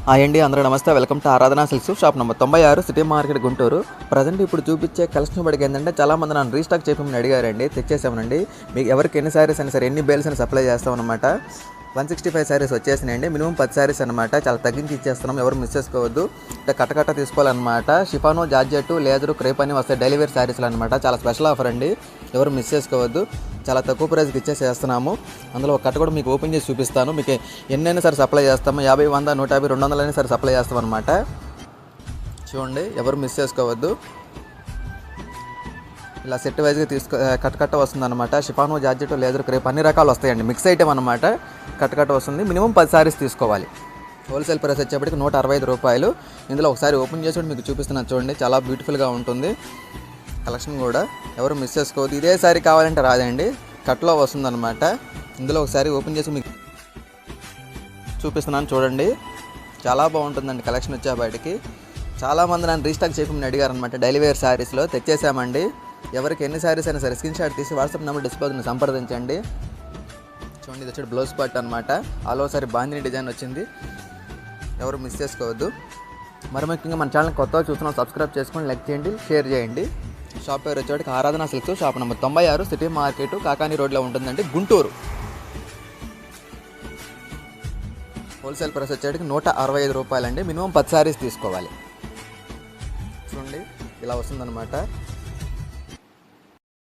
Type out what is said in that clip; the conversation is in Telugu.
హాయ్ అండి, అందరూ నమస్తే. వెల్కమ్ టు ఆరాధన silks, shop number 96, city market, Guntur. Present ఇప్పుడు చూపించే కలెక్షన్ బడికి ఏంటంటే చాలామంది నన్ను రీస్టాక్ చేయమని అడిగారండి. తెచ్చేసామనండి. మీకు ఎవరికి ఎన్ని శారీస్ అయినా సరే, ఎన్ని బేల్స్ అయినా సప్లై చేస్తామన్నమాట. 165 శారీస్ వచ్చేసినాయండి. మినిమం 10 శారీస్ అనమాట. చాలా తగ్గించి ఇచ్చేస్తున్నాం, ఎవరు మిస్ చేసుకోవద్దు. అంటే కట్ట తీసుకోవాలన్నమాట. షిఫాను, జార్జెట్, లేజరు, క్రేప్ అని వస్తాయి. డెలివరీ శారీస్లు అనమాట. చాలా స్పెషల్ ఆఫర్ అండి, ఎవరు మిస్ చేసుకోవద్దు. చాలా తక్కువ ప్రైస్కి ఇచ్చేసేస్తున్నాము. అందులో ఒక కట్ట కూడా మీకు ఓపెన్ చేసి చూపిస్తాను. మీకు ఎన్నైనా సరే సప్లై చేస్తాము. 50, 100, 150, 200 అయినా సరే సప్లై చేస్తాం అనమాట. చూడండి, ఎవరు మిస్ చేసుకోవద్దు. ఇలా సెట్ వైజ్గా కట్ట వస్తుంది అనమాట. షిఫాను, జార్జెట్, లేజర్, క్రేప్ అన్ని రకాలు వస్తాయండి. మిక్స్ ఐటమ్ అనమాట. కట్ట వస్తుంది. మినిమం 10 శారీస్ తీసుకోవాలి. హోల్సేల్ ప్రైస్ వచ్చేప్పటికి 165 రూపాయలు. ఇందులో ఒకసారి ఓపెన్ చేసి మీకు చూపిస్తున్నాను. చూడండి, చాలా బ్యూటిఫుల్గా ఉంటుంది కలెక్షన్ కూడా. ఎవరు మిస్ చేసుకోవద్దు. ఇదే శారీ కావాలంటే రాదండి, కట్లో వస్తుందన్నమాట. ఇందులో ఒకసారి ఓపెన్ చేసి మీకు చూపిస్తున్నాను. చూడండి, చాలా బాగుంటుందండి కలెక్షన్ వచ్చే బయటికి. చాలామంది నన్ను రీస్టాక్ చేయమని అడిగారు అనమాట. డైలీ వేర్ శారీస్లో తెచ్చేసామండి. ఎవరికి ఎన్ని శారీస్ అయినా సరే స్క్రీన్ షాట్ తీసి వాట్సాప్ నెంబర్ డిస్ప్లేని సంప్రదించండి. చూడండి, ఇది వచ్చి బ్లౌజ్ పార్ట్ అనమాట. All over sorry bandhani design వచ్చింది. ఎవరు మిస్ చేసుకోవద్దు. మరి ముఖ్యంగా మన ఛానల్ కొత్తగా చూస్తున్నాం, సబ్స్క్రైబ్ చేసుకొని లైక్ చేయండి, షేర్ చేయండి. షాప్ పేరు వచ్చేటికి ఆరాధన silks, shop number 96, city market, Kakani రోడ్లో ఉంటుందండి, గుంటూరు. హోల్సేల్ ప్రైస్ వచ్చేటికి 165 రూపాయలండి. మినిమం 10 శారీస్ తీసుకోవాలి. చూడండి, ఇలా వస్తుందన్నమాట.